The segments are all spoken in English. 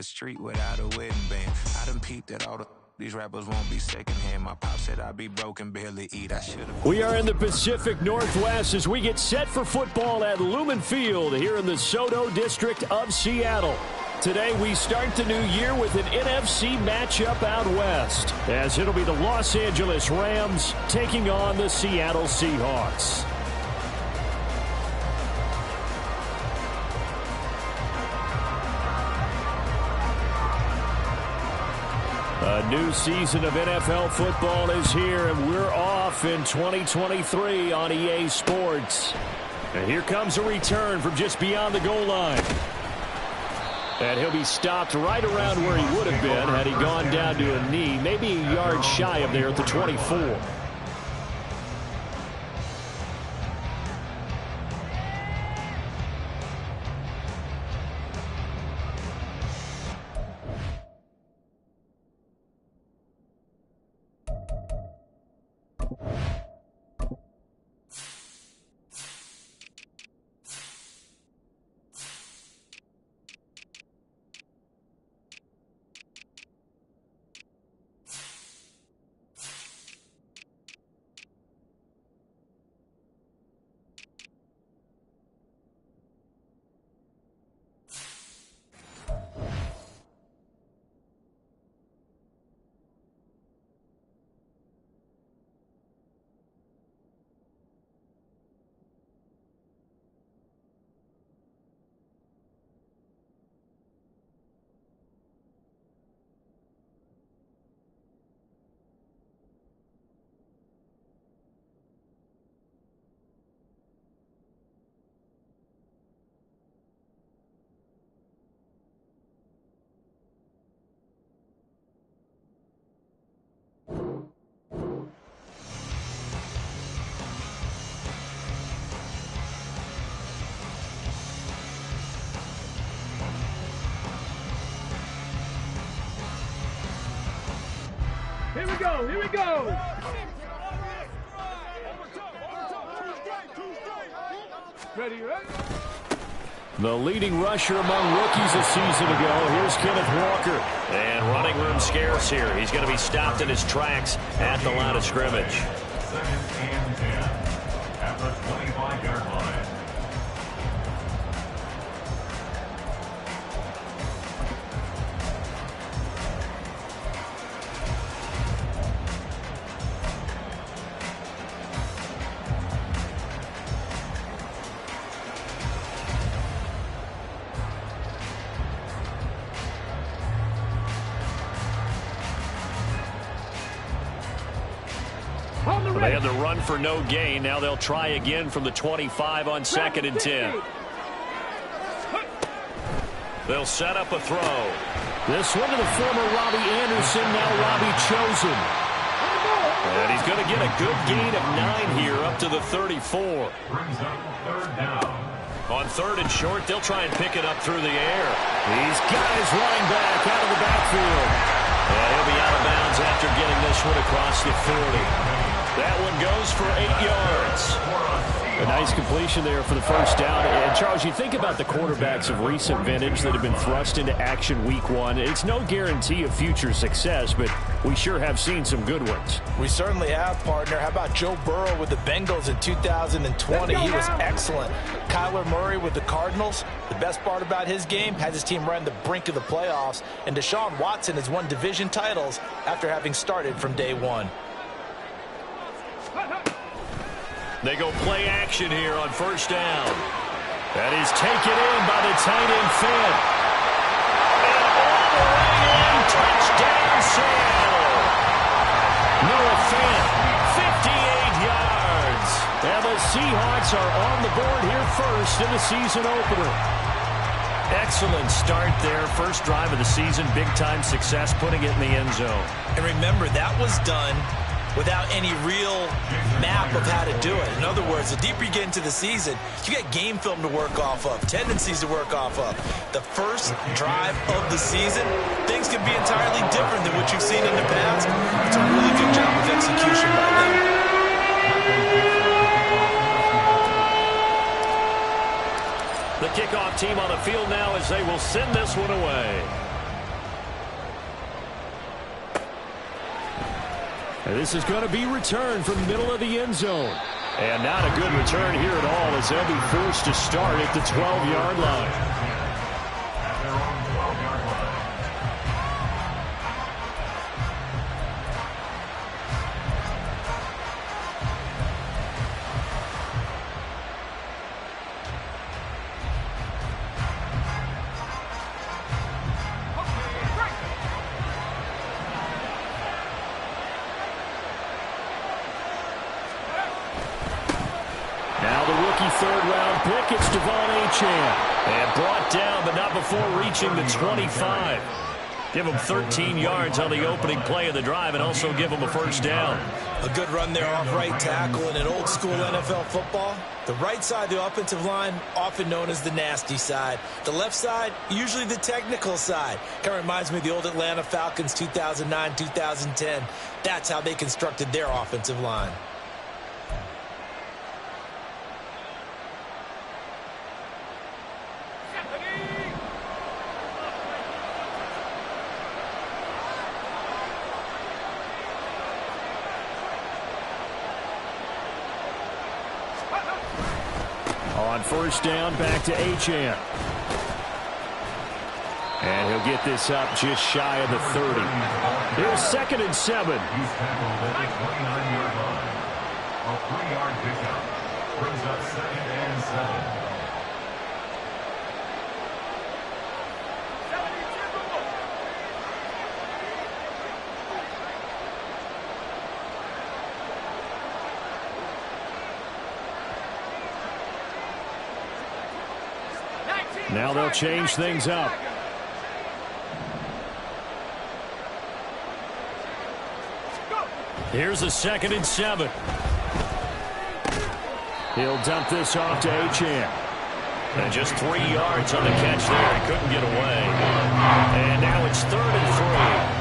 the street without a wedding band. I done peeped at all these rappers won't be secondhand. My pop said I'd be broken, barely eat. I should've. We are in the Pacific Northwest as we get set for football at Lumen Field here in the SoDo district of Seattle. Today we start the new year with an NFC matchup out west, as it'll be the Los Angeles Rams taking on the Seattle Seahawks. A new season of NFL football is here, and we're off in 2023 on EA Sports. And here comes a return from just beyond the goal line. And he'll be stopped right around where he would have been had he gone down to a knee, maybe a yard shy of there at the 24. Here we go, here we go! Ready, ready? The leading rusher among rookies a season ago. Here's Kenneth Walker. And running room scarce here. He's going to be stopped in his tracks at the line of scrimmage. Second and 10 at the 25-yard line. They had the run for no gain. Now they'll try again from the 25 on 2nd and 10. They'll set up a throw. This one to the former Robbie Anderson, now Robbie Chosen. And he's going to get a good gain of 9 here up to the 34. Brings up third down. On 3rd and short, they'll try and pick it up through the air. He's got his running back out of the backfield. And he'll be out of bounds after getting this one across the 40. That one goes for 8 yards. A nice completion there for the first down. And, Charles, you think about the quarterbacks of recent vintage that have been thrust into action week 1. It's no guarantee of future success, but we sure have seen some good ones. We certainly have, partner. How about Joe Burrow with the Bengals in 2020? He was excellent. Kyler Murray with the Cardinals. The best part about his game has his team right on the brink of the playoffs. And Deshaun Watson has won division titles after having started from day 1. They go play action here on first down. That is taken in by the tight end Fant. And all the way in, touchdown Seattle. Noah Fant, 58 yards. And the Seahawks are on the board here first in the season opener. Excellent start there. First drive of the season, big-time success, putting it in the end zone. And remember, that was done without any real map of how to do it. In other words, the deeper you get into the season, you get game film to work off of, tendencies to work off of. The first drive of the season, things can be entirely different than what you've seen in the past. It's a really good job of execution by them. The kickoff team on the field now as they will send this one away. And this is going to be returned from the middle of the end zone. And not a good return here at all, as they'll be forced to start at the 12-yard line. At their own 12-yard line. Now the rookie third-round pick, it's Devon Achane. And brought down, but not before reaching the 25. Give him 13 yards on the opening play of the drive and also give him a first down. A good run there off right tackle in an old-school NFL football. The right side of the offensive line, often known as the nasty side. The left side, usually the technical side. Kind of reminds me of the old Atlanta Falcons 2009-2010. That's how they constructed their offensive line. On first down, back to Achane. And he'll get this up just shy of the 30. Here's 2nd and 7. He's tackled at the 29-yard line. A 3-yard pickup brings up 2nd and 7. Now they'll change things up. Here's a 2nd and 7. He'll dump this off to Achane. And just 3 yards on the catch there. He couldn't get away. And now it's 3rd and 3.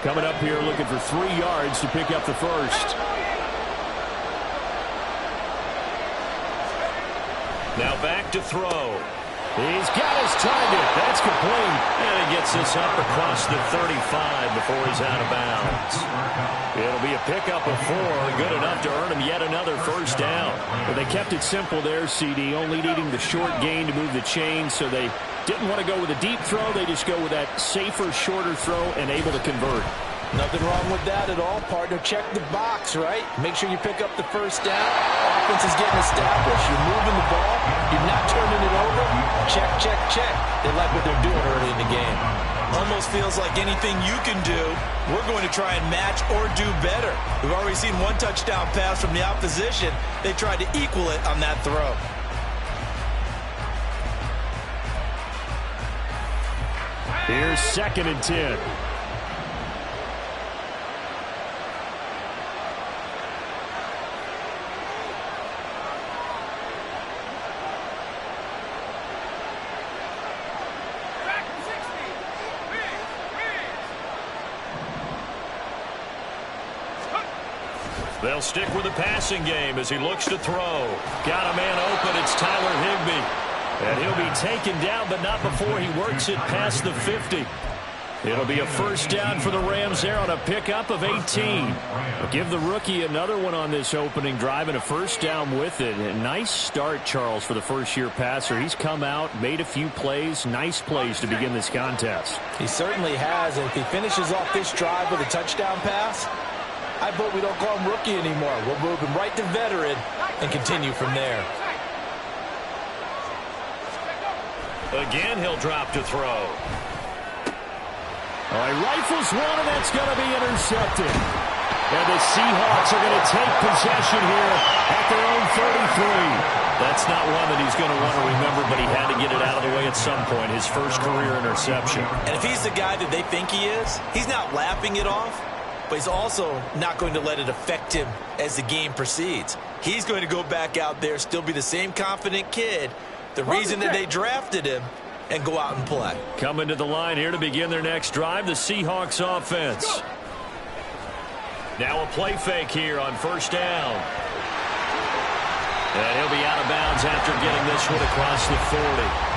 Coming up here looking for 3 yards to pick up the first. Now back to throw. He's got his target. That's complete. And he gets this up across the 35 before he's out of bounds. It'll be a pickup of 4. Good enough to earn him yet another first down. But they kept it simple there, CD, only needing the short gain to move the chains, so they didn't want to go with a deep throw. They just go with that safer, shorter throw and able to convert. Nothing wrong with that at all, partner. Check the box, right? Make sure you pick up the first down. Offense is getting established. You're moving the ball. You're not turning it over. Check, check, check. They like what they're doing early in the game. Almost feels like anything you can do, we're going to try and match or do better. We've already seen 1 touchdown pass from the opposition. They tried to equal it on that throw. Here's 2nd and 10. They'll stick with the passing game as he looks to throw. Got a man open. It's Tyler Higbee. And he'll be taken down, but not before he works it past the 50. It'll be a first down for the Rams there on a pickup of 18. But give the rookie another one on this opening drive and a first down with it. A nice start, Charles, for the first-year passer. He's come out, made a few plays, nice plays to begin this contest. He certainly has, and if he finishes off this drive with a touchdown pass, I vote we don't call him rookie anymore. We'll move him right to veteran and continue from there. Again, he'll drop to throw. All right, rifles one, and that's going to be intercepted. And the Seahawks are going to take possession here at their own 33. That's not one that he's going to want to remember, but he had to get it out of the way at some point, his first career interception. And if he's the guy that they think he is, he's not laughing it off, but he's also not going to let it affect him as the game proceeds. He's going to go back out there, still be the same confident kid, the reason that they drafted him, and go out and play. Coming to the line here to begin their next drive, the Seahawks offense. Now a play fake here on first down. And he'll be out of bounds after getting this one across the 40.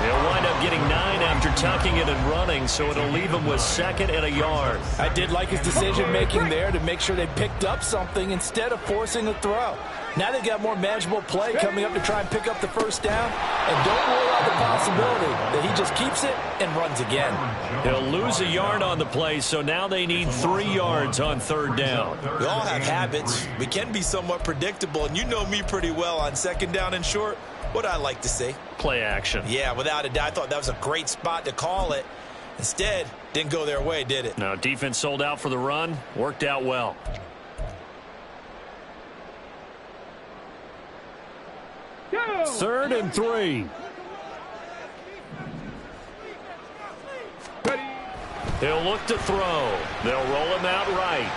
He'll wind up getting 9 after tucking it and running, so it'll leave him with 2nd and a yard. I did like his decision-making there to make sure they picked up something instead of forcing a throw. Now they've got more manageable play coming up to try and pick up the first down. And don't rule out the possibility that he just keeps it and runs again. He'll lose a yard on the play, so now they need 3 yards on 3rd down. We all have habits. We can be somewhat predictable, and you know me pretty well on 2nd down and short. What I like to see. Play action. Yeah, without a doubt. I thought that was a great spot to call it. Instead, didn't go their way, did it? No, defense sold out for the run. Worked out well. Go. 3rd and 3. Ready. He'll look to throw. They'll roll him out right.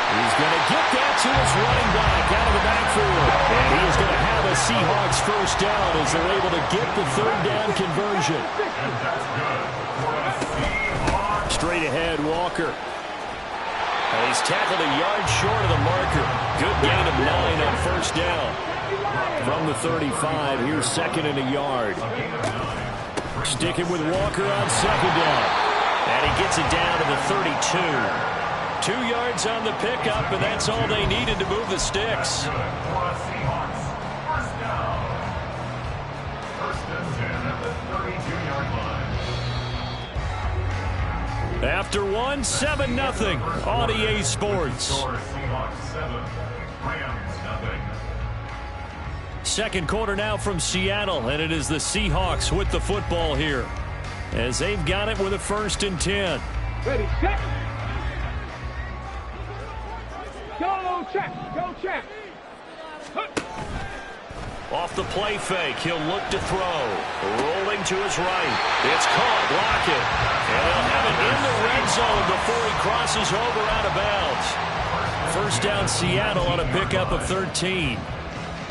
He's going to get that to his running back out of the backfield. And he is going to have a Seahawks first down as they're able to get the 3rd down conversion. And that's good for a Seahawks. Straight ahead, Walker. And he's tackled a yard short of the marker. Good gain of 9 on first down. From the 35, here's 2nd and a yard. Sticking with Walker on 2nd down. And he gets it down to the 32. 2 yards on the pickup, and that's all they needed to move the sticks. For a Seahawks first down. 1st and 10 at the 32-yard line. After 1, 7-0 on EA Sports. Score Seahawks 7, Rams 0. 2nd quarter now from Seattle, and it is the Seahawks with the football here as they've got it with a 1st and 10. Ready, set. Go, check. Go, check. Off the play fake, he'll look to throw. Rolling to his right. It's caught, block it. And they'll have it in the red zone before he crosses over out of bounds. First down Seattle on a pickup of 13.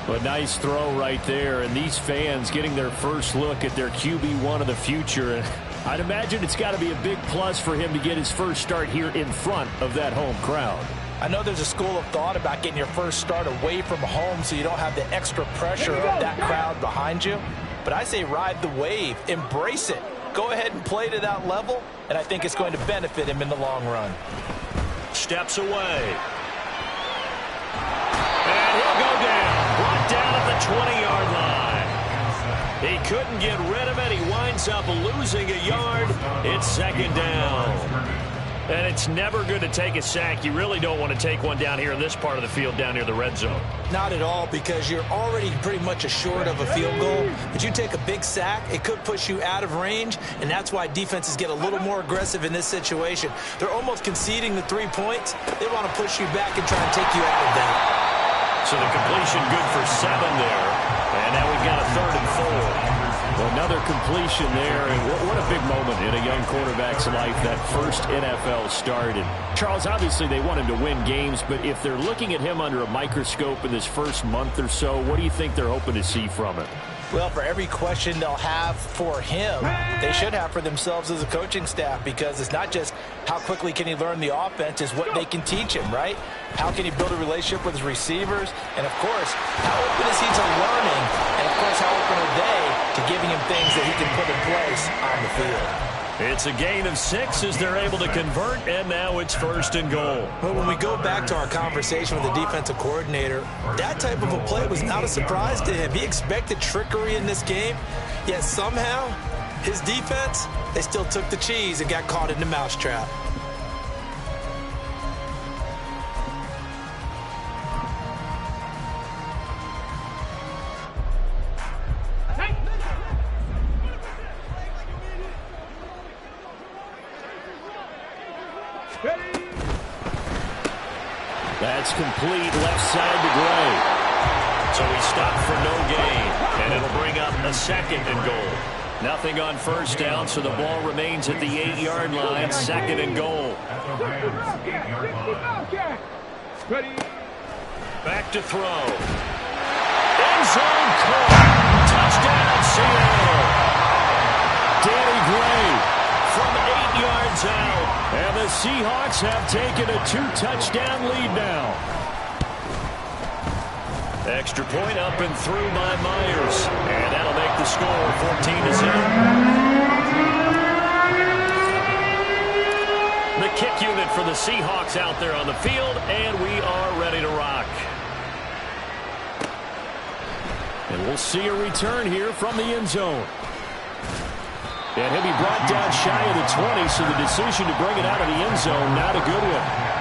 But nice throw right there, and these fans getting their first look at their QB1 of the future. I'd imagine it's got to be a big plus for him to get his first start here in front of that home crowd. I know there's a school of thought about getting your first start away from home so you don't have the extra pressure of that crowd behind you. But I say ride the wave. Embrace it. Go ahead and play to that level, and I think it's going to benefit him in the long run. Steps away. And he'll go down. Brought down at the 20-yard line. He couldn't get rid of it. He winds up losing a yard. It's 2nd down. And it's never good to take a sack. You really don't want to take one down here in this part of the field down near the red zone. Not at all, because you're already pretty much assured of a field goal. But you take a big sack, it could push you out of range, and that's why defenses get a little more aggressive in this situation. They're almost conceding the 3 points. They want to push you back and try and take you out of that. So the completion good for 7 there. And now we've got a 3rd and 4. Another completion there, and what a big moment in a young quarterback's life, that first NFL start. And Charles, obviously they want him to win games, but if they're looking at him under a microscope in this first month or so, what do you think they're hoping to see from him? Well, for every question they'll have for him, they should have for themselves as a coaching staff, because it's not just how quickly can he learn the offense, it's what they can teach him, right? How can he build a relationship with his receivers? And, of course, how open is he to learning? And, of course, how open are they to giving him things that he can put in place on the field? It's a gain of 6 as they're able to convert, and now it's 1st and goal. But when we go back to our conversation with the defensive coordinator, that type of a play was not a surprise to him. He expected trickery in this game, yet somehow his defense, they still took the cheese and got caught in the mousetrap. That's complete left side to Gray. So he stopped for no gain, and it'll bring up a 2nd and goal. Nothing on first down, so the ball remains at the 8-yard line, 2nd and goal. Ready. Back to throw. And end zone caught. Touchdown, Seattle. Danny Gray from 8 yards out. And the Seahawks have taken a 2-touchdown lead now. Extra point up and through by Myers. And that'll make the score 14-7. The kick unit for the Seahawks out there on the field, and we are ready to rock. And we'll see a return here from the end zone. And he'll be brought down shy of the 20, so the decision to bring it out of the end zone, not a good one.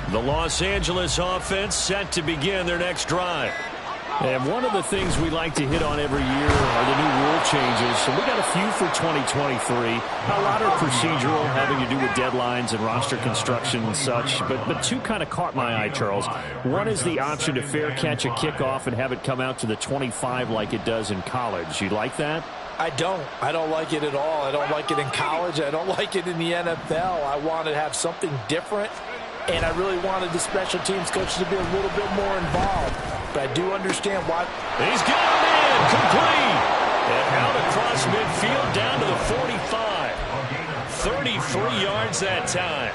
The Los Angeles offense set to begin their next drive. And one of the things we like to hit on every year are the new rule changes. So we got a few for 2023. A lot are procedural, having to do with deadlines and roster construction and such. But two kind of caught my eye, Charles. One is the option to fair catch a kickoff and have it come out to the 25 like it does in college. You like that? I don't like it at all. I don't like it in college. I don't like it in the NFL. I want to have something different. And I really wanted the special teams coach to be a little bit more involved. But I do understand why. He's got it in, complete. And out across midfield down to the 45. 33 yards that time.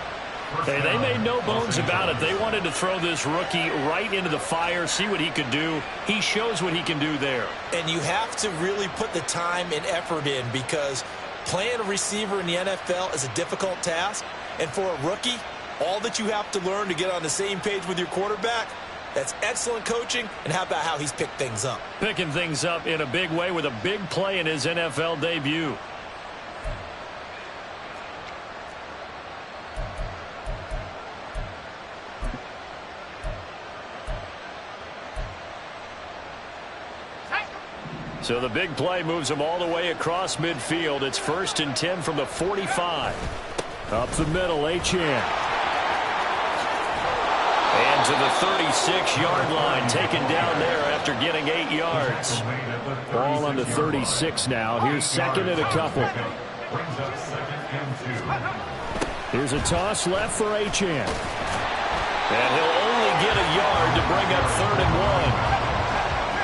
Hey, they made no bones about it. They wanted to throw this rookie right into the fire, see what he could do. He shows what he can do there. And you have to really put the time and effort in, because playing a receiver in the NFL is a difficult task. And for a rookie, all that you have to learn to get on the same page with your quarterback, that's excellent coaching. And how about how he's picked things up? Picking things up in a big way with a big play in his NFL debut. So the big play moves him all the way across midfield. It's 1st and 10 from the 45. Up the middle, Achane. And to the 36-yard line, taken down there after getting 8 yards. Ball on the 36 now. Here's 2nd and a couple. Here's a toss left for Achane. And he'll only get a yard to bring up 3rd and 1.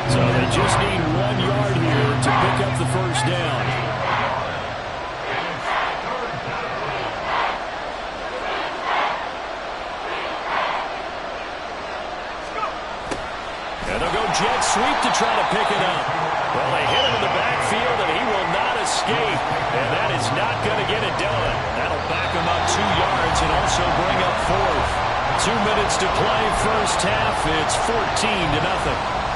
So they just need 1 yard here to pick up the first down. And they'll go jet sweep to try to pick it up. Well, they hit him in the backfield, and he will not escape. And that is not going to get it done. That'll back him up 2 yards and also bring up 4th. 2 minutes to play first half. It's 14-0.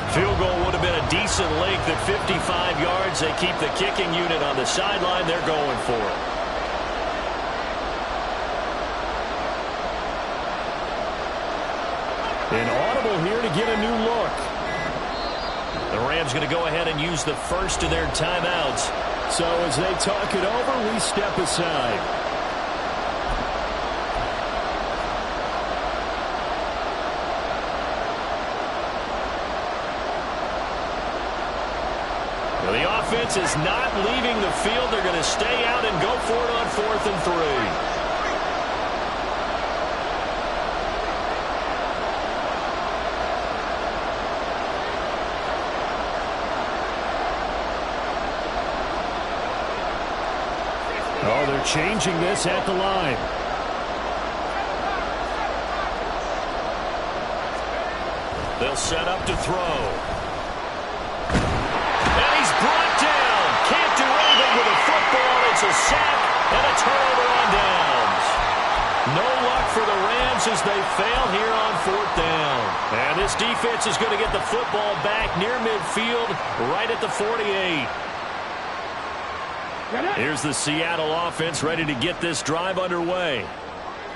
Field goal would have been a decent length at 55 yards. They keep the kicking unit on the sideline. They're going for it. An audible here to get a new look. The Rams going to go ahead and use the first of their timeouts. So as they talk it over, we step aside. The offense is not leaving the field. They're going to stay out and go for it on 4th and 3. They're changing this at the line. They'll set up to throw. And he's brought down. Can't do anything with a football. It's a sack and a turnover on downs. No luck for the Rams as they fail here on 4th down. And this defense is going to get the football back near midfield, right at the 48. Here's the Seattle offense ready to get this drive underway.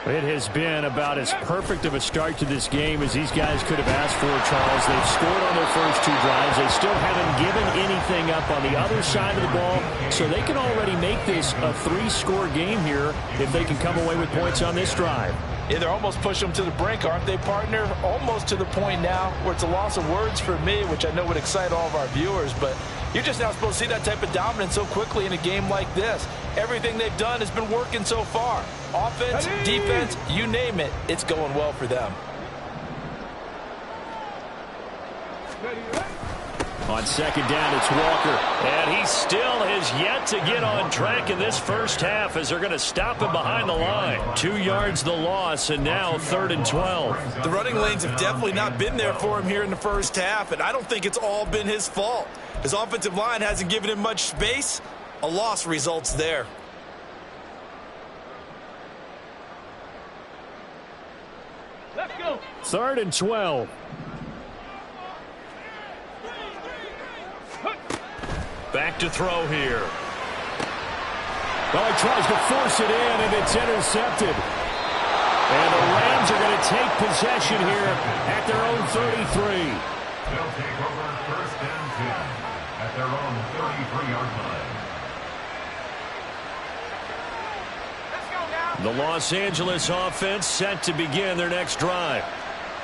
It has been about as perfect of a start to this game as these guys could have asked for, Charles. They've scored on their first 2 drives. They still haven't given anything up on the other side of the ball, so they can already make this a 3-score game here if they can come away with points on this drive. Yeah, they're almost pushing them to the brink, aren't they, partner? Almost to the point now where it's a loss of words for me, which I know would excite all of our viewers, but you're just not supposed to see that type of dominance so quickly in a game like this. Everything they've done has been working so far. Offense, defense, you name it, it's going well for them. On 2nd down, it's Walker. And he still has yet to get on track in this first half as they're going to stop him behind the line. 2 yards the loss, and now 3rd and 12. The running lanes have definitely not been there for him here in the first half, and I don't think it's all been his fault. His offensive line hasn't given him much space. A loss results there. Let's go. 3rd and 12. Back to throw here. Well, he tries to force it in, and it's intercepted. And the Rams are going to take possession here at their own 33. They'll take over 1st and 10 at their own 33-yard line. The Los Angeles offense set to begin their next drive.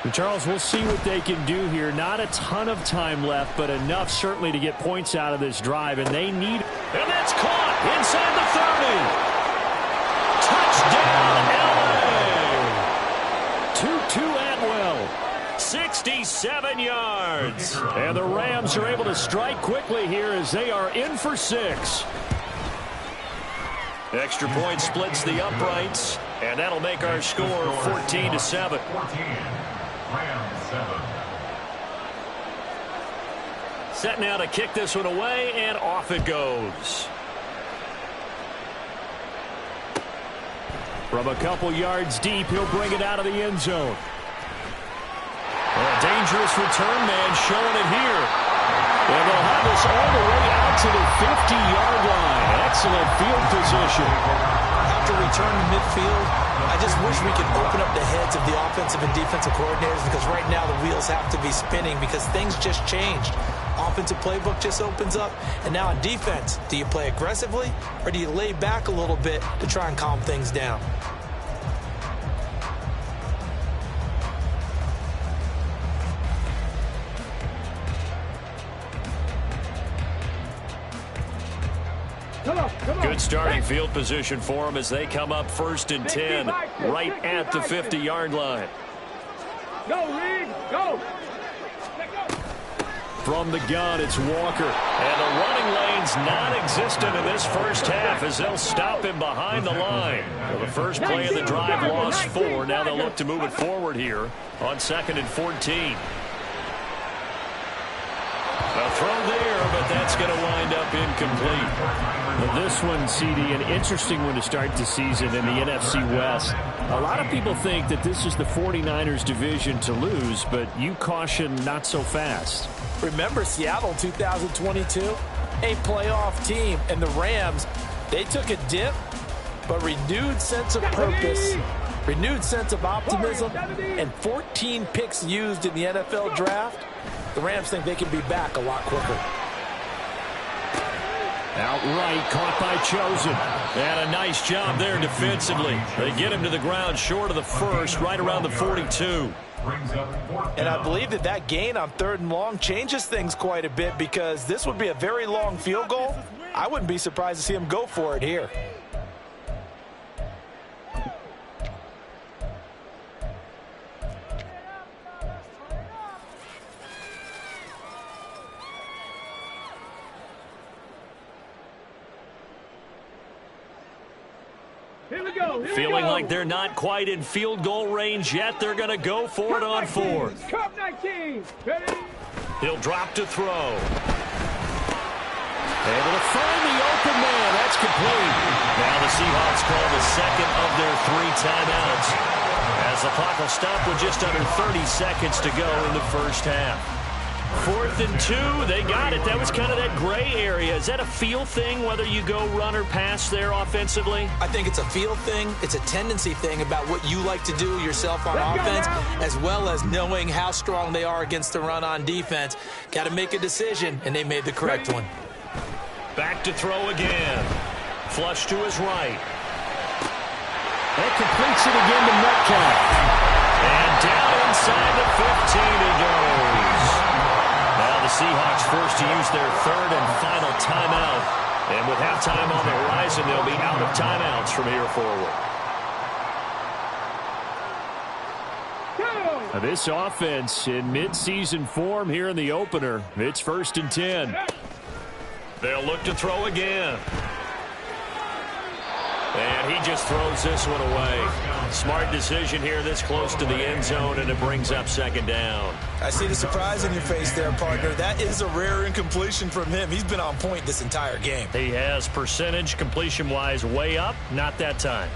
And Charles, we'll see what they can do here. Not a ton of time left, but enough certainly to get points out of this drive, and they need. And that's caught inside the 30. Touchdown, LA! 2-2 Atwell. 67 yards. And the Rams are able to strike quickly here as they are in for 6. Extra point splits the uprights, and that'll make our score 14-7. 14, Rams 7. Set now to kick this one away, and off it goes. From a couple yards deep, he'll bring it out of the end zone. A dangerous return man showing it here. And they'll have this all the way out to the 50-yard line. Excellent field position. After return to midfield, I just wish we could open up the heads of the offensive and defensive coordinators, because right now the wheels have to be spinning because things just changed. Offensive playbook just opens up, and now on defense, do you play aggressively or do you lay back a little bit to try and calm things down? Good starting field position for them as they come up 1st and 10, right at the 50-yard line. Go, Reed, go. From the gun, it's Walker. And the running lane's non-existent in this first half as they'll stop him behind the line. Well, the first play of the drive lost 4. Now they'll look to move it forward here on 2nd and 14. A throw there, but that's going to wind up incomplete. Well, this one, CD, an interesting one to start the season in the NFC West. A lot of people think that this is the 49ers division to lose, but you caution not so fast. Remember Seattle 2022? A playoff team, and the Rams, they took a dip, but renewed sense of purpose, renewed sense of optimism, and 14 picks used in the NFL draft. The Rams think they can be back a lot quicker. Outright caught by Chosen. And a nice job there defensively. They get him to the ground short of the first, right around the 42. And I believe that gain on 3rd and long changes things quite a bit, because this would be a very long field goal. I wouldn't be surprised to see him go for it here. Here we go. Feeling like they're not quite in field goal range yet. They're going to go for it on fourth. Cup 19. Ready? He'll drop to throw. Able to find the open man. That's complete. Now the Seahawks call the second of their 3 timeouts, as the clock will stop with just under 30 seconds to go in the first half. 4th and 2, they got it. That was kind of that gray area. Is that a feel thing, whether you go run or pass there offensively? I think it's a feel thing. It's a tendency thing about what you like to do yourself on offense, as well as knowing how strong they are against the run on defense. Got to make a decision, and they made the correct one. Back to throw again. Flush to his right. That completes it again to Metcalf. And down inside the 15 he goes. Now the Seahawks forced to use their 3rd and final timeout. And with halftime on the horizon, they'll be out of timeouts from here forward. Now this offense in midseason form here in the opener. It's 1st and 10. They'll look to throw again. And he just throws this one away. Smart decision here this close to the end zone, and it brings up 2nd down. I see the surprise in your face there, partner. That is a rare incompletion from him. He's been on point this entire game. He has percentage completion-wise way up. Not that time.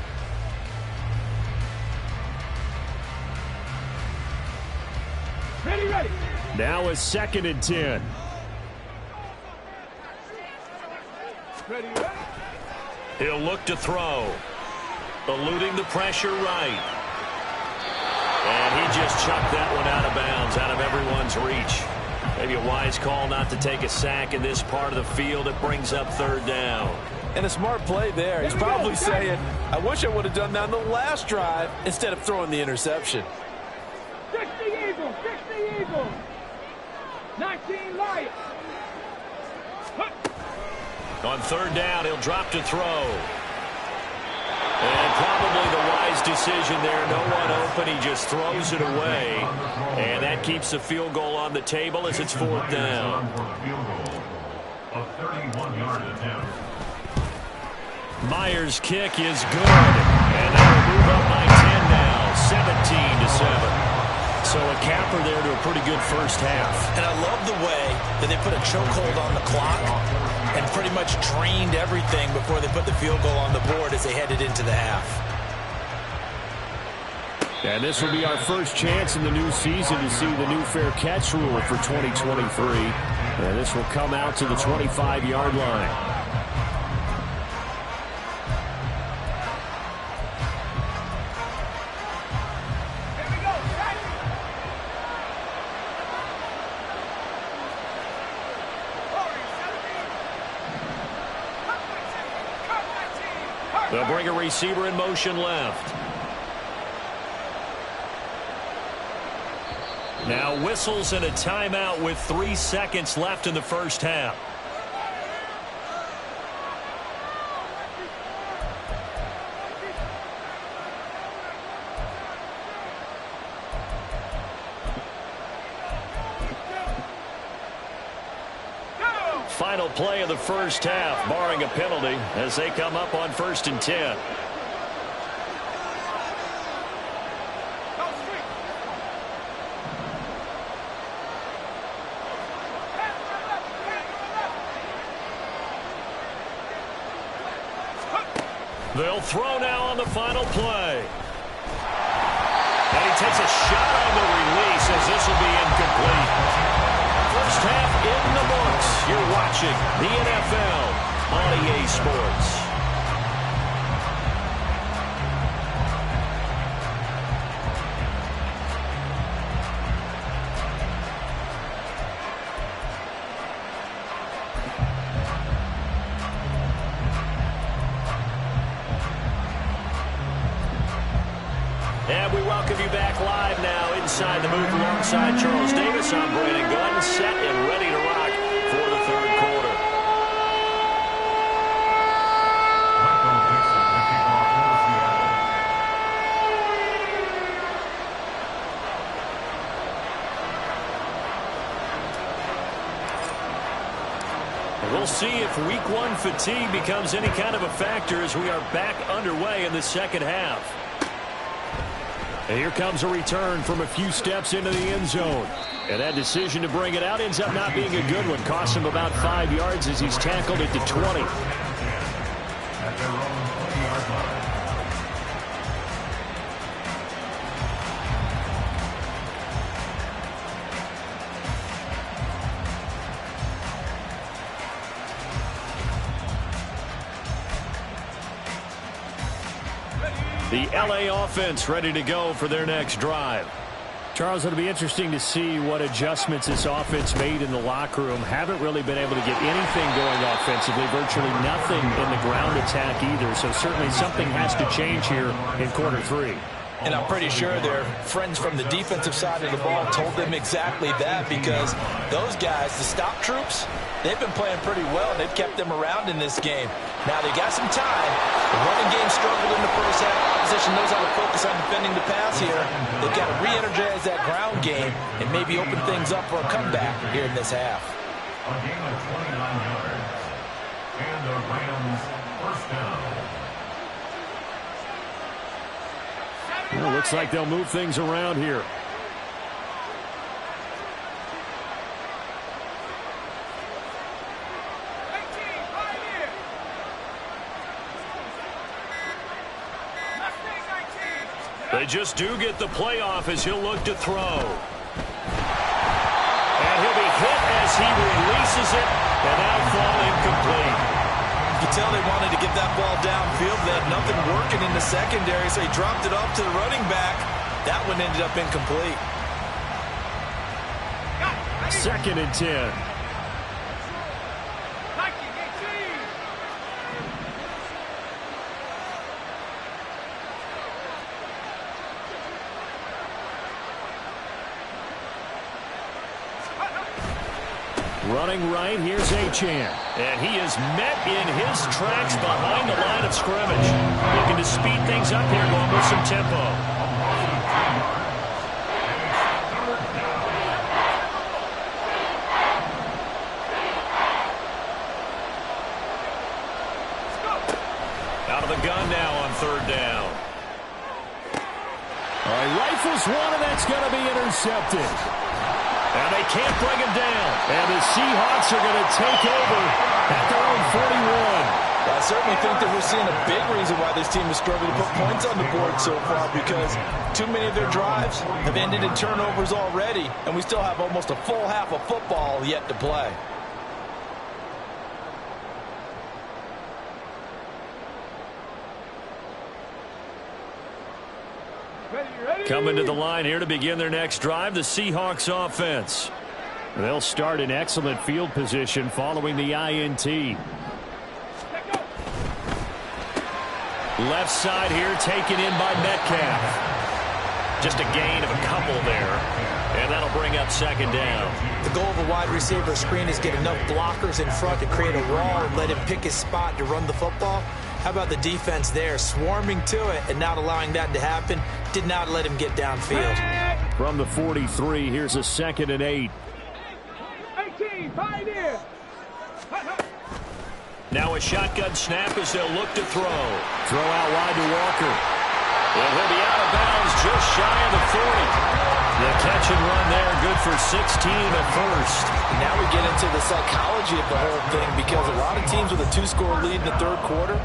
Ready. Now is 2nd and 10. Ready. He'll look to throw. Eluding the pressure right. And he just chucked that one out of bounds, out of everyone's reach. Maybe a wise call not to take a sack in this part of the field. It brings up 3rd down. And a smart play there. He's probably saying, I wish I would have done that on the last drive instead of throwing the interception. 60 Eagles. 60 Eagles. 19 Lions. On 3rd down, he'll drop to throw. And probably the wise decision there. No one open. He just throws it away. And that keeps the field goal on the table as it's 4th down. A 31-yard attempt. Myers' kick is good. And they'll move up by 10 now. 17-7. So a capper there to a pretty good first half. And I love the way that they put a chokehold on the clock and pretty much drained everything before they put the field goal on the board as they headed into the half. And this will be our first chance in the new season to see the new fair catch rule for 2023. And this will come out to the 25-yard line. They'll bring a receiver in motion left. Now whistles and a timeout with 3 seconds left in the first half. Final play of the first half, barring a penalty, as they come up on 1st and 10. They'll throw now on the final play. And he takes a shot on the release as this will be incomplete. First half in the books. You're watching the NFL on EA Sports. And we welcome you back live now inside the booth alongside Charles Davis. I'm Brandon Gunn, set and ready to rock for the 3rd quarter. Michael Dixon, the kickoff for Seattle. We'll see if week one fatigue becomes any kind of a factor as we are back underway in the second half. And here comes a return from a few steps into the end zone. And that decision to bring it out ends up not being a good one. Costs him about 5 yards as he's tackled it to 20. At their own 20-yard line. The LA offense ready to go for their next drive. Charles, it'll be interesting to see what adjustments this offense made in the locker room. Haven't really been able to get anything going offensively, virtually nothing in the ground attack either. So certainly something has to change here in quarter three. And I'm pretty sure their friends from the defensive side of the ball told them exactly that, because those guys, the stop troops, they've been playing pretty well. They've kept them around in this game. Now they got some time. The running game struggled in the first half. Opposition knows how to focus on defending the pass here. They've got to re-energize that ground game and maybe open things up for a comeback here in this half. A gain of 29 yards. And the Rams first down. Well, looks like they'll move things around here. They just do get the playoff as he'll look to throw. And he'll be hit as he releases it, and that'll fall incomplete. You can tell they wanted to get that ball downfield. They had nothing working in the secondary, so he dropped it off to the running back. That one ended up incomplete. 2nd and 10. Running right, here's Achane. And he is met in his tracks behind the line of scrimmage. Looking to speed things up here, going with some tempo. Out of the gun now on 3rd down. All right, rifles one, and that's going to be intercepted. And they can't bring him down. And the Seahawks are going to take over at their own 41. I certainly think that we're seeing a big reason why this team is struggling to put points on the board so far, because too many of their drives have ended in turnovers already, and we still have almost a full half of football yet to play. Coming to the line here to begin their next drive, the Seahawks offense. They'll start in excellent field position following the INT. Left side here taken in by Metcalf. Just a gain of a couple there. And that'll bring up 2nd down. The goal of a wide receiver screen is get enough blockers in front to create a wall and let him pick his spot to run the football. How about the defense there, swarming to it and not allowing that to happen? Did not let him get downfield. From the 43, here's a 2nd and 8. 18, pioneer. Now a shotgun snap as they'll look to throw. Throw out wide to Walker. And he'll be out of bounds just shy of the 40. The catch and run there, good for 16 at first. Now we get into the psychology of the whole thing, because a lot of teams with a 2-score lead in the 3rd quarter,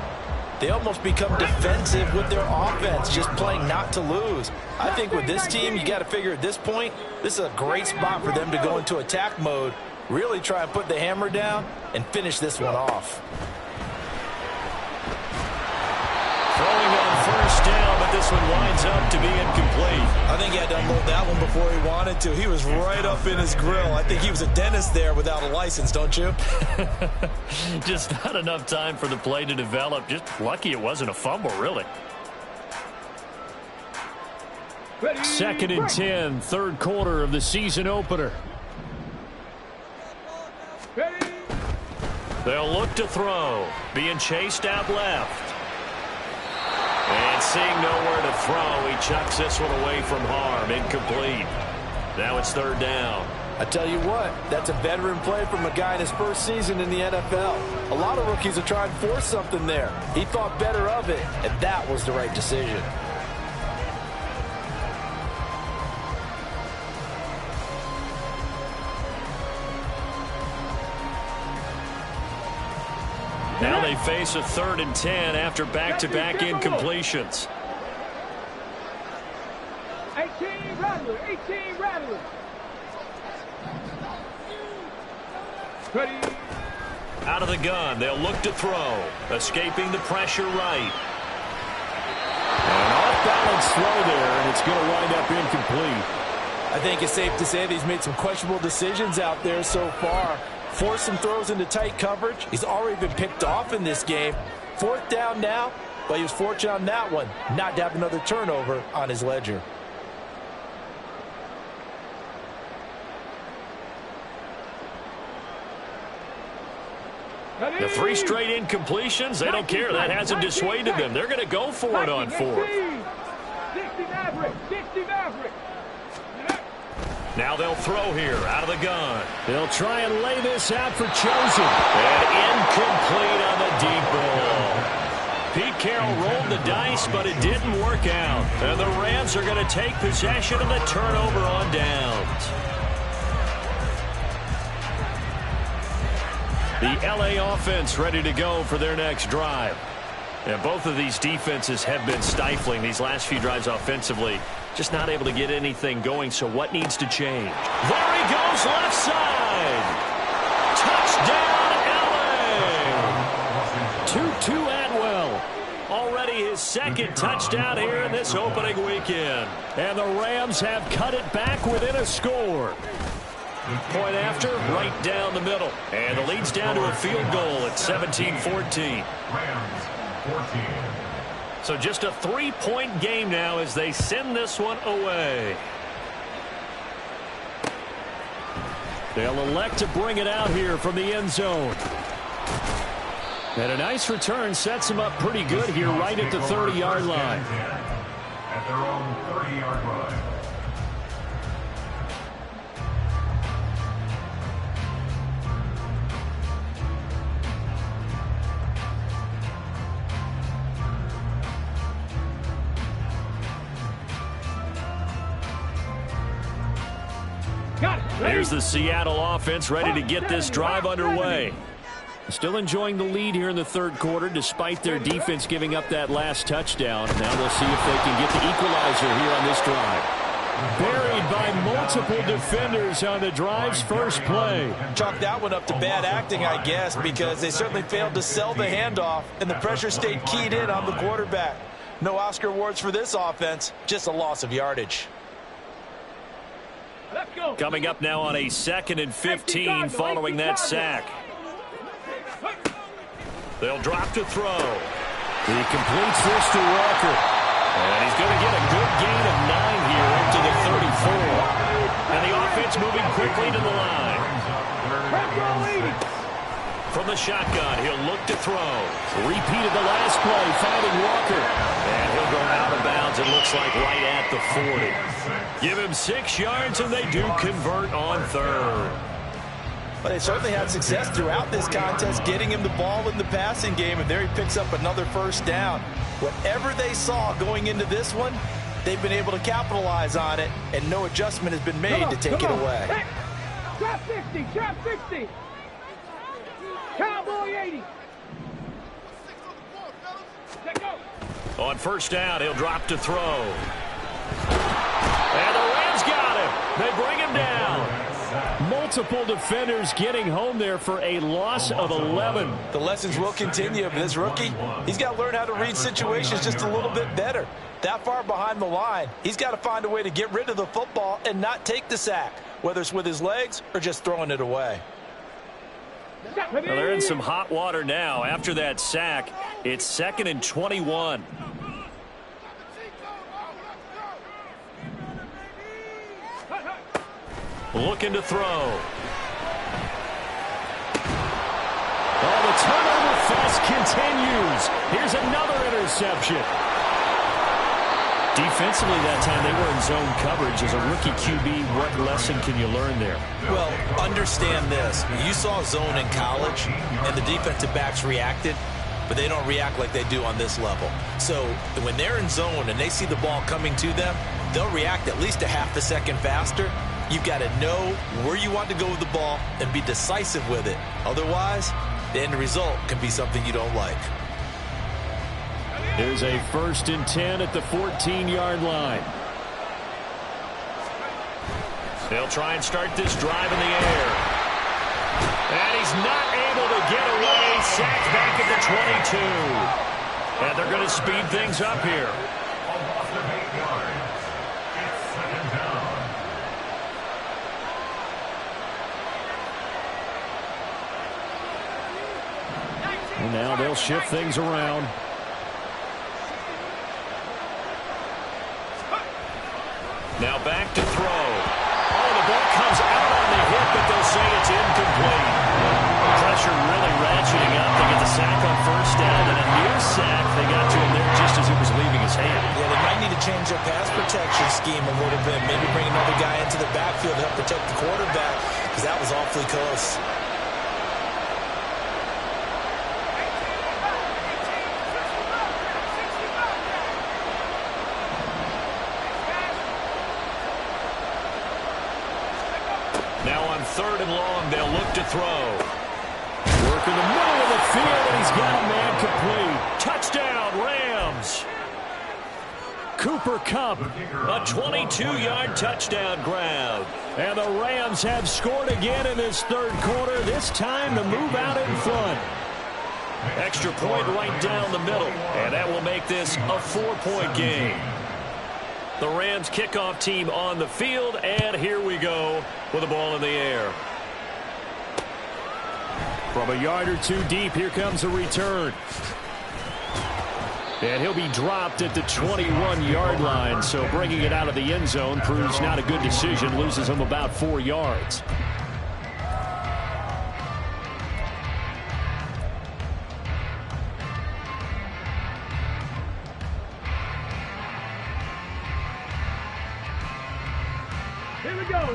they almost become defensive with their offense, just playing not to lose. I think with this team, you got to figure at this point, this is a great spot for them to go into attack mode, really try and put the hammer down and finish this one off. Throwing on 1st down, but this one winds up to be incomplete. I think he had to unload that one before he wanted to. He was right up in his grill. I think he was a dentist there without a license, don't you? Just not enough time for the play to develop. Just lucky it wasn't a fumble, really. 2nd and 10, 3rd quarter of the season opener. They'll look to throw. Being chased out left. And seeing nowhere to throw, he chucks this one away from harm. Incomplete. Now it's 3rd down. I tell you what, that's a veteran play from a guy in his first season in the NFL. A lot of rookies are trying to force something there. He thought better of it, and that was the right decision. Now they face a 3rd and 10 after back-to-back incompletions. 18 Rattler, 18 Rattler. Ready. Out of the gun, they'll look to throw. Escaping the pressure right. An off-balance throw there, and it's going to wind up incomplete. I think it's safe to say that he's made some questionable decisions out there so far. Forced some throws into tight coverage. He's already been picked off in this game. 4th down now, but he was fortunate on that one not to have another turnover on his ledger. The 3 straight incompletions, they don't care. That hasn't dissuaded them. They're going to go for it on 4th. 60 Maverick, 60 Maverick. Now they'll throw here out of the gun. They'll try and lay this out for Chosen. And incomplete on the deep ball. Pete Carroll rolled the dice, but it didn't work out. And the Rams are going to take possession of the turnover on downs. The LA offense ready to go for their next drive. And both of these defenses have been stifling these last few drives offensively. Just not able to get anything going, so what needs to change? There he goes, left side. Touchdown, LA. Tutu Atwell. Already his 2nd touchdown here in this opening weekend. And the Rams have cut it back within a score. Point after, right down the middle. And the lead's down to a field goal at 17-14. Rams 14. So just a 3-point game now as they send this one away. They'll elect to bring it out here from the end zone. And a nice return sets them up pretty good here right at the 30-yard line. At their own 30-yard line. Here's the Seattle offense ready to get this drive underway. Still enjoying the lead here in the 3rd quarter despite their defense giving up that last touchdown. Now they'll see if they can get the equalizer here on this drive. Buried by multiple defenders on the drive's first play. Chalk that one up to bad acting, I guess, because they certainly failed to sell the handoff, and the pressure stayed keyed in on the quarterback. No Oscar awards for this offense, just a loss of yardage. Let's go. Coming up now on a 2nd and 15 following that sack. They'll drop to throw. He completes this to Walker. And he's going to get a good gain of 9 here into the 34. And the offense moving quickly to the line. From the shotgun, he'll look to throw. Repeated the last play, finding Walker. And he'll go out of bounds, it looks like right at the 40. Give him 6 yards, and they do convert on 3rd. But they certainly had success throughout this contest, getting him the ball in the passing game, and there he picks up another 1st down. Whatever they saw going into this one, they've been able to capitalize on it, and no adjustment has been made to take it away. Hey, trap 60, trap 60. Cowboy 80. Let go. On 1st down, he'll drop to throw. And the Rams got him. They bring him down. Multiple defenders getting home there for a loss of 11. The lessons will continue of this rookie. He's got to learn how to read situations just a little bit better. That far behind the line, he's got to find a way to get rid of the football and not take the sack, whether it's with his legs or just throwing it away. Well, they're in some hot water now. After that sack, it's 2nd and 21. Looking to throw. Oh, the turnover fest continues. Here's another interception. Defensively that time, they were in zone coverage. As a rookie QB, what lesson can you learn there? Well, understand this. You saw zone in college, and the defensive backs reacted, but they don't react like they do on this level. So when they're in zone and they see the ball coming to them, they'll react at least a half a second faster. You've got to know where you want to go with the ball and be decisive with it. Otherwise, the end result can be something you don't like. There's a 1st and 10 at the 14-yard line. They'll try and start this drive in the air. And he's not able to get away. Sacked back at the 22. And they're going to speed things up here. A loss of 8 yards. It's 2nd down. And now they'll shift things around. Now back to throw. Oh, the ball comes out on the hit, but they'll say it's incomplete. The pressure really ratcheting up. They get the sack on 1st down, and a near sack. They got to him there just as it was leaving his hand. Yeah, they might need to change their pass protection scheme a little bit. Maybe bring another guy into the backfield to help protect the quarterback, because that was awfully close. Now on 3rd and long, they'll look to throw. Work in the middle of the field, and he's got a man complete. Touchdown, Rams. Cooper Kupp, a 22-yard touchdown grab. And the Rams have scored again in this 3rd quarter, this time to move out in front. Extra point right down the middle, and that will make this a 4-point game. The Rams kickoff team on the field, and here we go with the ball in the air. From a yard or two deep, here comes a return. And he'll be dropped at the 21-yard line, so bringing it out of the end zone proves not a good decision, loses him about 4 yards.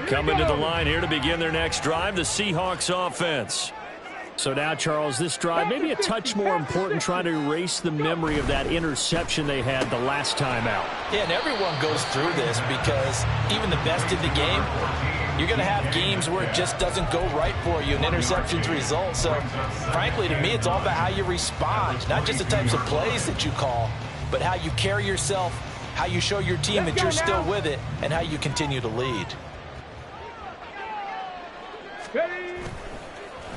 Coming to the line here to begin their next drive, the Seahawks offense. So now, Charles, this drive maybe a touch more important, trying to erase the memory of that interception they had the last time out. Yeah, and everyone goes through this because even the best in the game, you're going to have games where it just doesn't go right for you and interceptions result. So, frankly, to me, it's all about how you respond, not just the types of plays that you call, but how you carry yourself, how you show your team that you're still with it, and how you continue to lead.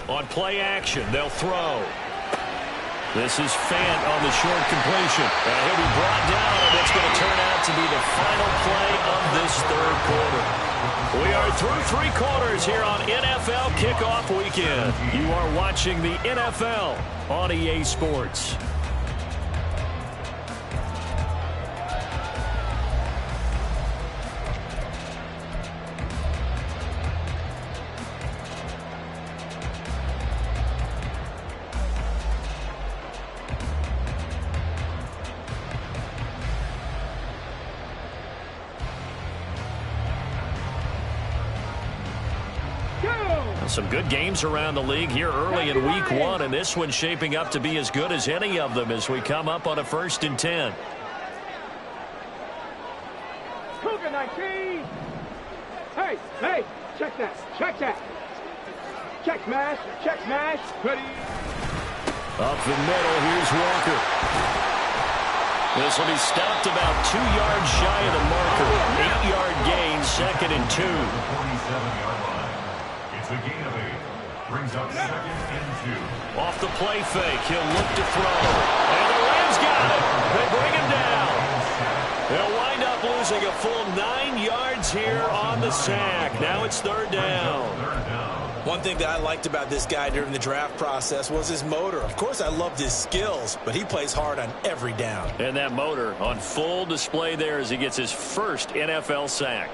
On play action, they'll throw. This is Fant on the short completion. And he'll be brought down, and it's going to turn out to be the final play of this 3rd quarter. We are through 3 quarters here on NFL Kickoff Weekend. You are watching the NFL on EA Sports. Some good games around the league here early in week 1, and this one's shaping up to be as good as any of them as we come up on a 1st and 10. Cougar 19. Hey, check that. Check smash. Ready. Up the middle, here's Walker. This will be stopped about 2 yards shy of the marker. 8-yard gain, 2nd and 2. 47-yard line. It's a gain of 8. Brings up 2nd and 2. Off the play fake, he'll look to throw. And the Rams got it. They bring him down. They'll wind up losing a full 9 yards here on the sack. Now it's 3rd down. One thing that I liked about this guy during the draft process was his motor. Of course, I loved his skills, but he plays hard on every down. And that motor on full display there as he gets his first NFL sack.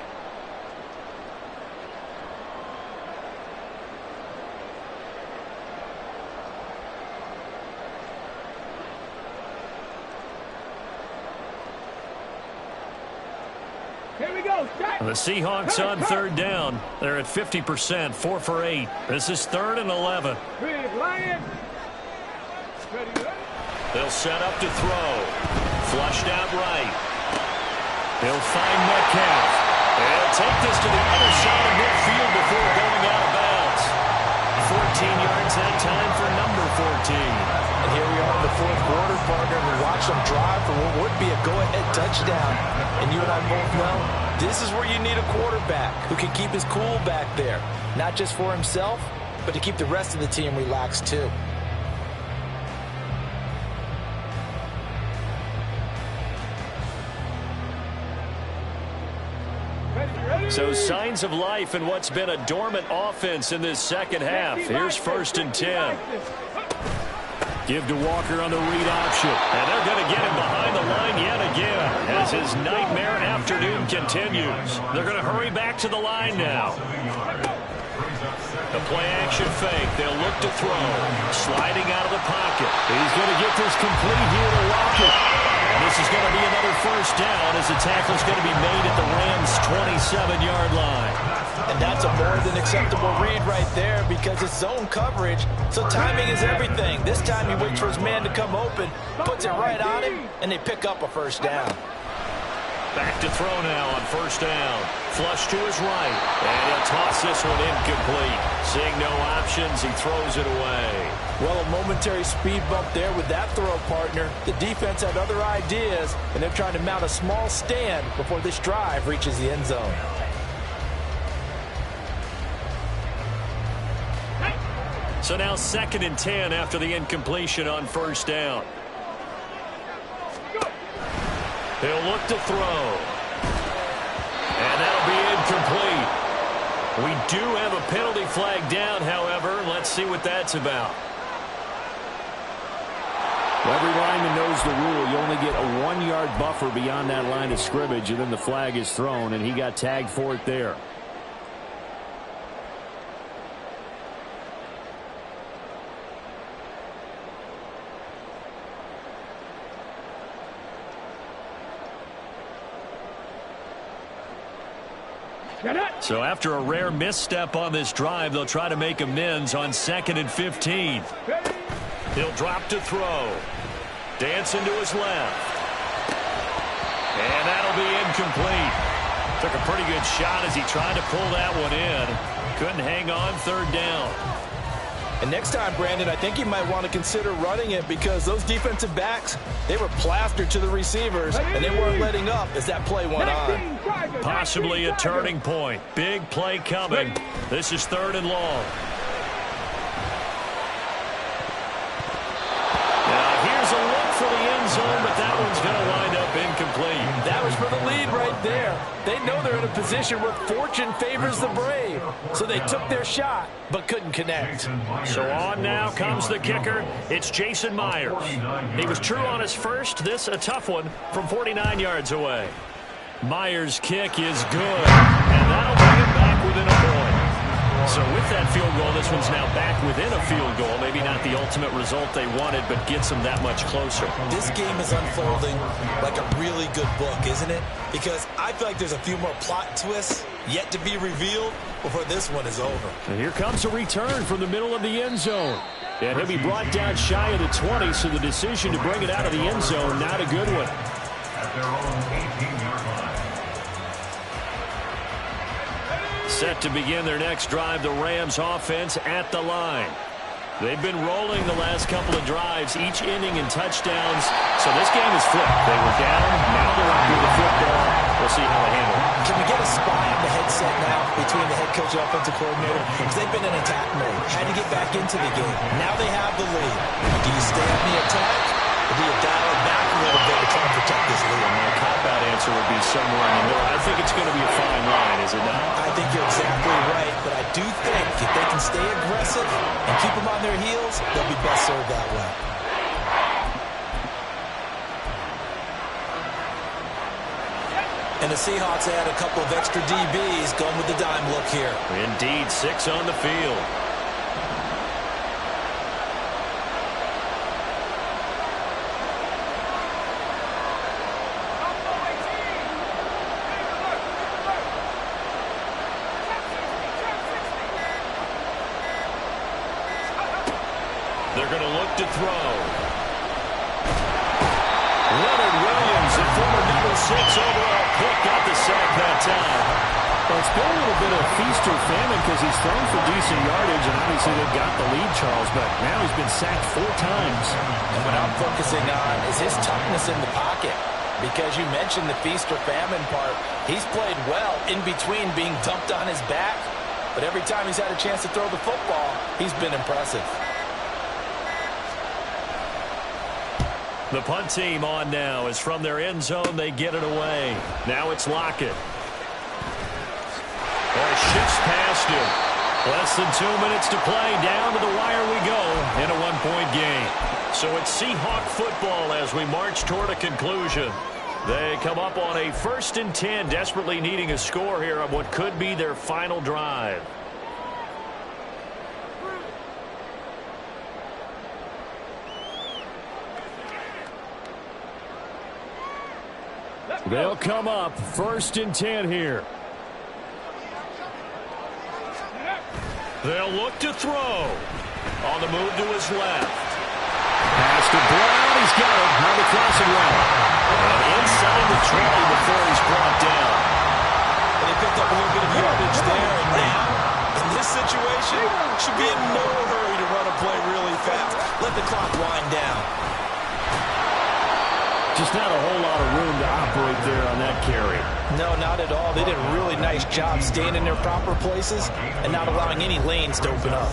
Here we go. The Seahawks on third down. They're at 50%, 4 for 8. This is 3rd and 11. Big Lion. They'll set up to throw. Flushed out right. He'll find Metcalf. They'll take this to the other side of midfield before going out of bounds. 14 yards that time for number 14. And here we are in the fourth quarter, partner, and we watch them drive for what would be a go-ahead touchdown. And you and I both know this is where you need a quarterback who can keep his cool back there. Not just for himself, but to keep the rest of the team relaxed too. So signs of life in what's been a dormant offense in this second half. Here's 1st and 10. Give to Walker on the read option. And they're going to get him behind the line yet again as his nightmare afternoon continues. They're going to hurry back to the line now. The play action fake. They'll look to throw. Sliding out of the pocket. He's going to get this complete here to Walker. And this is going to be another 1st down as the tackle's going to be made at the Rams' 27-yard line. And that's a more than acceptable read right there because it's zone coverage, so timing is everything. This time he waits for his man to come open, puts it right on him, and they pick up a 1st down. Back to throw now on 1st down. Flush to his right. And he'll toss this one incomplete. Seeing no options, he throws it away. Well, a momentary speed bump there with that throw, partner. The defense had other ideas, and they're trying to mount a small stand before this drive reaches the end zone. So now 2nd and 10 after the incompletion on 1st down. He'll look to throw. And that'll be incomplete. We do have a penalty flag down, however. Let's see what that's about. Well, every lineman knows the rule. You only get a 1-yard buffer beyond that line of scrimmage, and then the flag is thrown, and he got tagged for it there. So after a rare misstep on this drive, they'll try to make amends on 2nd and 15. He'll drop to throw. Dancing to his left. And that'll be incomplete. Took a pretty good shot as he tried to pull that one in. Couldn't hang on 3rd down. And next time, Brandon, I think you might want to consider running it because those defensive backs, they were plastered to the receivers, and they weren't letting up as that play went on. Possibly a turning point. Big play coming. This is 3rd and long. Now here's a look for the end zone, but that one's going to wind up incomplete. That was for the lead right there. They know they're in a position where fortune favors the brave. So they took their shot, but couldn't connect. So on now comes the kicker. It's Jason Myers. He was true on his first. This a tough one from 49 yards away. Myers' kick is good, and that'll bring it back within a point. So with that field goal, this one's now back within a field goal. Maybe not the ultimate result they wanted, but gets them that much closer. This game is unfolding like a really good book, isn't it? Because I feel like there's a few more plot twists yet to be revealed before this one is over. And here comes a return from the middle of the end zone. And he'll be brought down shy of the 20, so the decision to bring it out of the end zone, not a good one. At their own 18-yard line. Set to begin their next drive, the Rams offense at the line. They've been rolling the last couple of drives, each inning in touchdowns. So this game is flipped. They were down, now they're up with the football. We'll see how they handle it. Can we get a spy on the headset now between the head coach and offensive coordinator? Because they've been in attack mode, had to get back into the game. Now they have the lead. Do you stay on the attack, or do you dial it back a little bit to try and protect this lead? My cop-out answer would be somewhere in the middle. I think it's going to be a fine line, is it not? I think you're exactly right, but I do think if they can stay aggressive and keep them on their heels, they'll be best served that way. And the Seahawks add a couple of extra DBs going with the dime look here. Indeed, 6 on the field. going to look to throw. Leonard Williams, the former number 6 overall pick, got the sack that time. Well, it's been a little bit of feast or famine because he's thrown for decent yardage, and obviously they've got the lead, Charles, but now he's been sacked 4 times. And what I'm focusing on is his toughness in the pocket, because you mentioned the feast or famine part. He's played well in between being dumped on his back, but every time he's had a chance to throw the football, he's been impressive. The punt team on now is from their end zone. They get it away. Now it's Lockett. Shifts past him. Less than 2 minutes to play. Down to the wire we go in a 1-point game. So it's Seahawk football as we march toward a conclusion. They come up on a 1st and 10, desperately needing a score here on what could be their final drive. They'll come up 1st and 10 here. They'll look to throw. On the move to his left. Pass to Brown. He's got it on the crossing route. And inside the 20 before he's brought down. And he picked up a little bit of yardage there. And now, in this situation, should be in no hurry to run a play really fast. Let the clock wind down. Just not a whole lot of room to operate there on that carry. No, not at all. They did a really nice job staying in their proper places and not allowing any lanes to open up.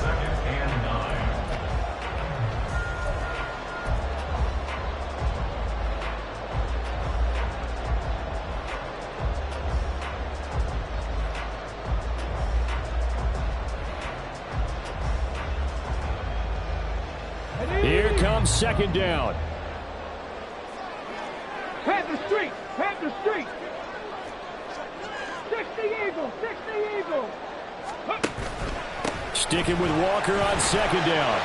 Here comes 2nd down. Panther Street! Panther Street! 60 Eagles! 60 Eagles! Sticking with Walker on 2nd down.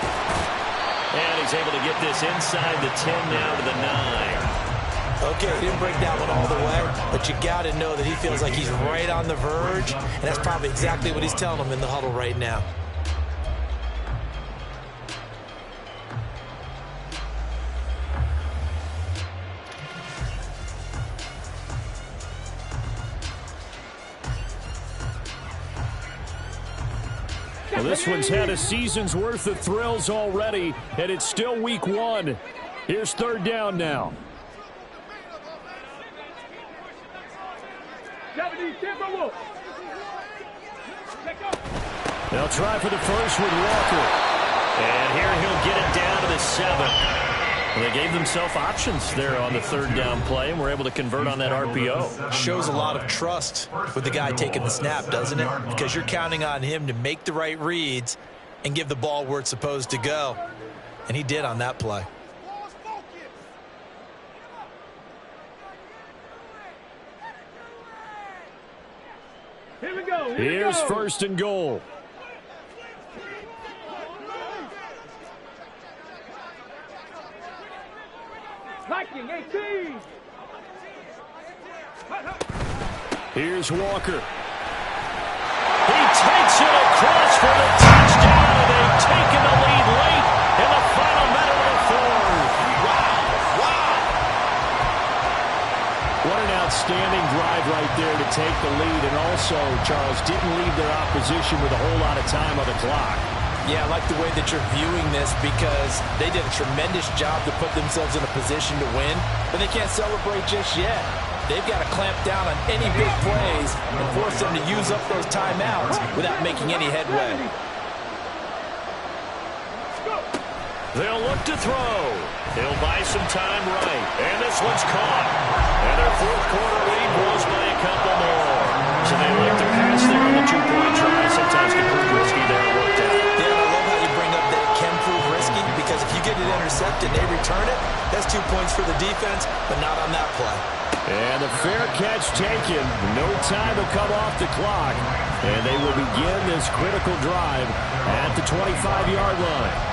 And he's able to get this inside the 10 now to the 9. Okay, he didn't break that one all the way, but you got to know that he feels like he's right on the verge, and that's probably exactly what he's telling them in the huddle right now. Well, this one's had a season's worth of thrills already, and it's still week 1. Here's 3rd down now. 70 Timberwolves! They'll try for the first with Walker. And here he'll get it down to the 7. Well, they gave themselves options there on the 3rd down play, and were able to convert on that RPO. Shows a lot of trust with the guy taking the snap, doesn't it? Because you're counting on him to make the right reads and give the ball where it's supposed to go. And he did on that play. Here we go. Here's 1st and goal. Viking 18! Here's Walker. He takes it across for the touchdown, and they've taken the lead late in the final minute of the 4th. Wow! What an outstanding drive right there to take the lead, and also, Charles, didn't leave their opposition with a whole lot of time on the clock. Yeah, I like the way that you're viewing this, because they did a tremendous job to put themselves in a position to win, but they can't celebrate just yet. They've got to clamp down on any big plays and force them to use up those timeouts without making any headway. They'll look to throw. He'll buy some time right. And this one's caught. And their 4th quarter lead grows by a couple more. So they like to pass there on the 2-point try. Sometimes can prove risky there. It worked out. Yeah, I love how you bring up that it can prove risky, because if you get it intercepted and they return it, that's 2 points for the defense, but not on that play. And a fair catch taken. No time to come off the clock. And they will begin this critical drive at the 25-yard line.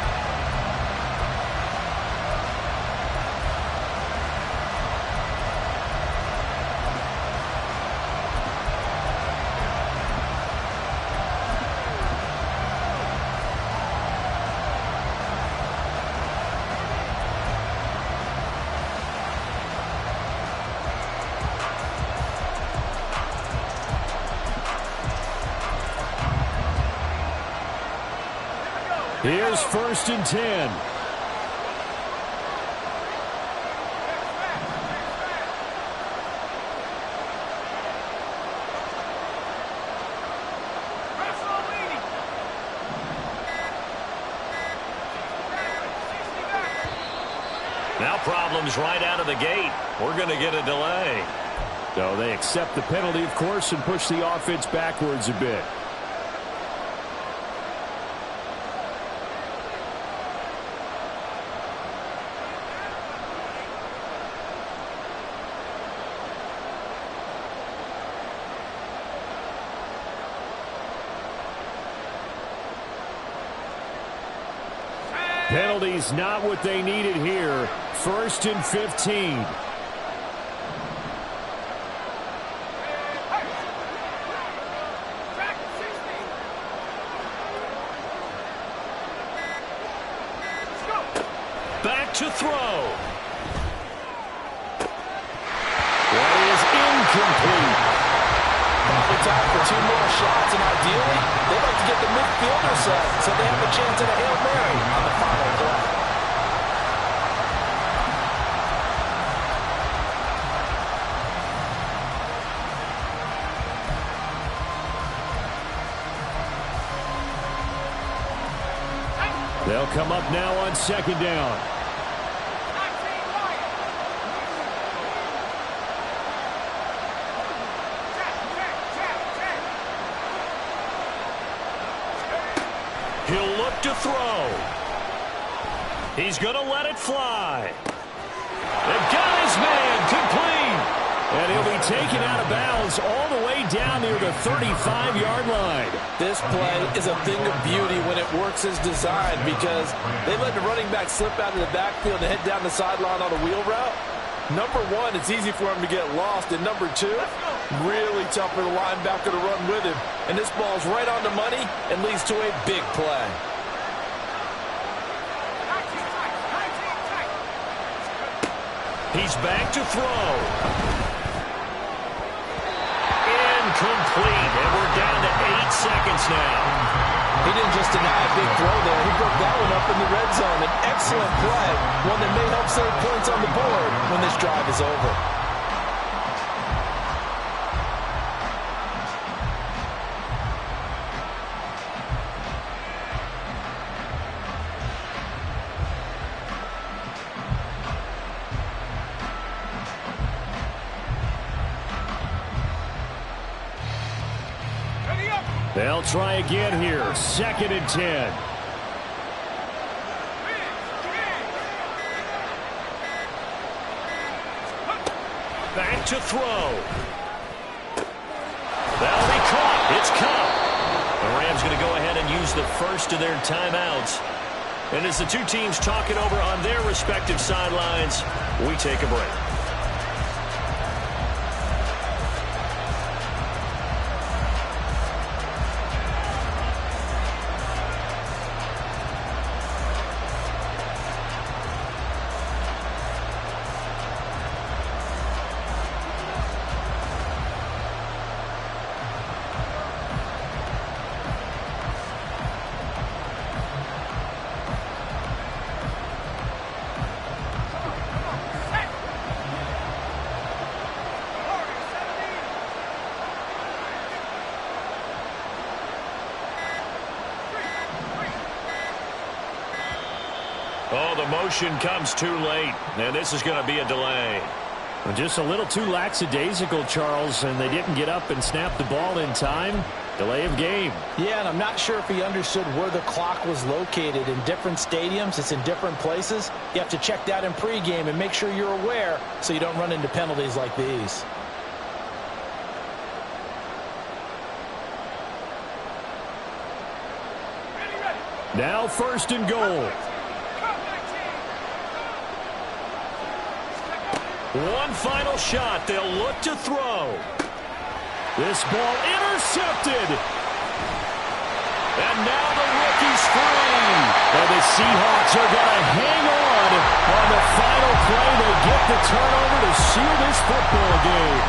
Here's 1st and 10. Now problems right out of the gate. We're going to get a delay. So they accept the penalty, of course, and push the offense backwards a bit. Penalties not what they needed here. 1st and 15. Back to throw. That is incomplete. Probably time for 2 more shots, and ideally, they'd like to get the midfielder set so they have a chance at a Hail Mary on the final play. They'll come up now on 2nd down. He'll look to throw. He's going to let it fly. They've got his man complete. And he'll be taken out of bounds all the way down near the 35-yard line. This play is a thing of beauty when it works as designed because they let the running back slip out of the backfield and head down the sideline on a wheel route. Number one, it's easy for him to get lost. And number two, really tough for the linebacker to run with him. And this ball's right on the money and leads to a big play. He's back to throw. Incomplete, and we're down to 8 seconds now. He didn't just deny a big throw there. He broke that one up in the red zone. An excellent play, one that may help save points on the board when this drive is over. They'll try again here. 2nd and 10. Back to throw. That'll be caught. It's caught. The Rams going to go ahead and use the first of their timeouts. And as the two teams talk it over on their respective sidelines, we take a break. Oh, the motion comes too late, and this is going to be a delay. Just a little too lackadaisical, Charles, and they didn't get up and snap the ball in time. Delay of game. Yeah, and I'm not sure if he understood where the clock was located. In different stadiums, it's in different places. You have to check that in pregame and make sure you're aware so you don't run into penalties like these. Now 1st and goal. One final shot. They'll look to throw. This ball intercepted. And now the rookie's free. And the Seahawks are going to hang on the final play. They get the turnover to seal this football game.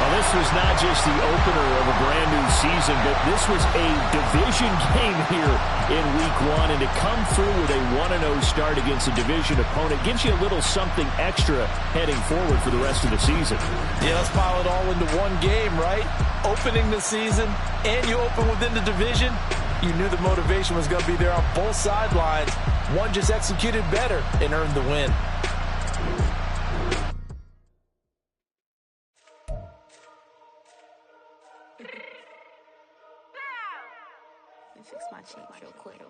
Well, this was not just the opener of a brand new season, but this was a division game here in week 1. And to come through with a 1-0 start against a division opponent gives you a little something extra heading forward for the rest of the season. Yeah, let's pile it all into one game, right? Opening the season, and you open within the division. You knew the motivation was going to be there on both sidelines. One just executed better and earned the win. Fix my cheeks real quick.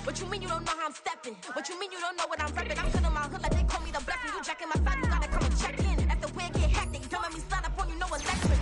What you mean you don't know how I'm stepping? What you mean you don't know what I'm repping? I'm feeling my hood like they call me the blessing. You jacking my side, you gotta come and check in. That's the way it get hectic. Don't make me slide up on you, no electric.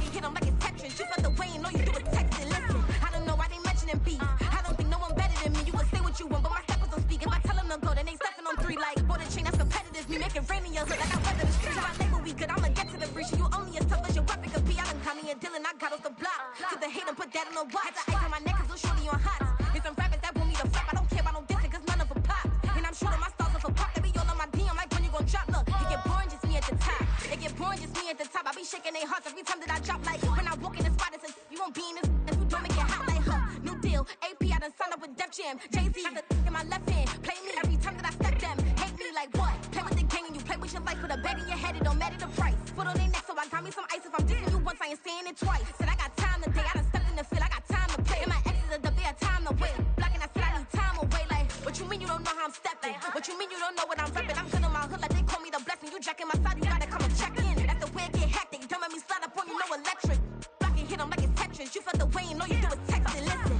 You hit them like it's Tetris. You felt the way and all you do is text it. Listen, I don't know why they mentioning beef. I don't think no one better than me. You can say what you want, but my steppers don't speak. If I tell them to go, then they stepping on 3 like border chain. That's competitive. Me making rain in your hood like I weather the streets. My label we good. I'ma get to the breach. You only as tough as your weapon could be. I done caught me a Dylan. I got off the block. To the hate and put that on the watch. Had the ice on my neck 'cause it's surely on hot. Here's some rappers that want me to flop. I don't care about no dissing 'cause none of them pop. And I'm shooting my stars off a pop. They be all on my DM like when you gon' drop. Look, it get boring just me at the top. It get boring just me at the top. I be shaking their hearts every time that I drop. Like when I walk in the spot, it says you won't be in this. And you don't make it hot like her. New deal. AP, I done signed up with Def Jam. Jay-Z got the in my left hand. Play me every time that I step them. Hate me like what? Play with the gang and you play with your life. Put a bag in your head, it don't matter the price. Foot on their neck, so I got me some ice. If I'm dissing you once, I ain't saying it twice. Said I got time today. I done stepped in the field. I got time to play. And my exes are up there, time to wait. Blocking, I said I need time away. Like, what you mean you don't know how I'm stepping? What you mean you don't know what I'm repping? I'm good on my hood like they call me the blessing. You jacking my side, you gotta come and check in. That's the way it get hectic. Don't make me slide up on you, no electric. Blocking, hit them like it's Tetris. You felt the way and all you do is text it. Listen.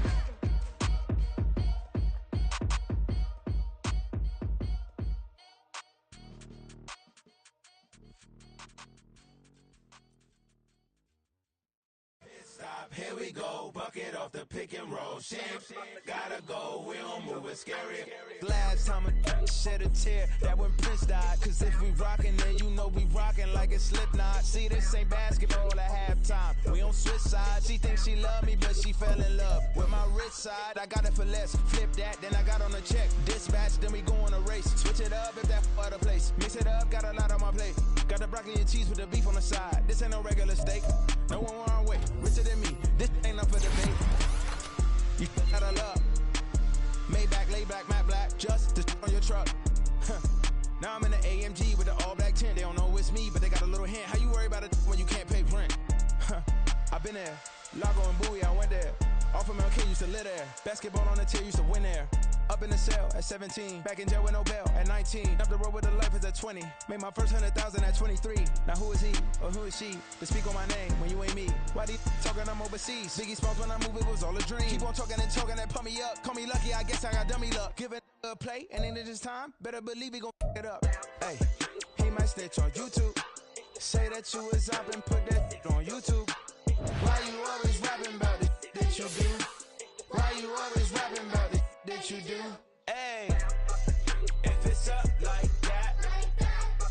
Here we go, bucket off the pick and roll. Champs, gotta go, we don't move it scary. Last time a shed a tear, that when Prince died. Cause if we rockin', then you know we rockin' like it's Slipknot. See, this ain't basketball at halftime. We on switch sides. She thinks she love me, but she fell in love with my rich side. I got it for less. Flip that, then I got on a check. Dispatch, then we go on a race. Switch it up if that other place. Mix it up, got a lot on my plate. Got the broccoli and cheese with the beef on the side. This ain't no regular steak. No one wrong way. Richer than me. This ain't up for debate. You got a love. Maybach, lay back, matte black. Just to on your truck. Now I'm in the AMG with the all black tint. They don't know it's me, but they got a little hint. How you worry about it when you can't pay rent? I've been there. Lago and Bowie, I went there. Off of MLK, used to live there. Basketball on the tier, used to win there. Up in the cell at 17. Back in jail with no bail at 19. Up the road with the life is at 20. Made my first 100,000 at 23. Now who is he or who is she to speak on my name when you ain't me? Why they talking I'm overseas? Biggie Smalls when I move, it was all a dream. Keep on talking and talking and pump me up. Call me lucky, I guess I got dummy luck. Give it a play and in this time, better believe he gon' it up. Hey, he might snitch on YouTube. Say that you was up and put that on YouTube. Why you always rapping about the that you do? Why you always rapping about the that you do? Hey, if it's up like that,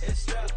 it's up.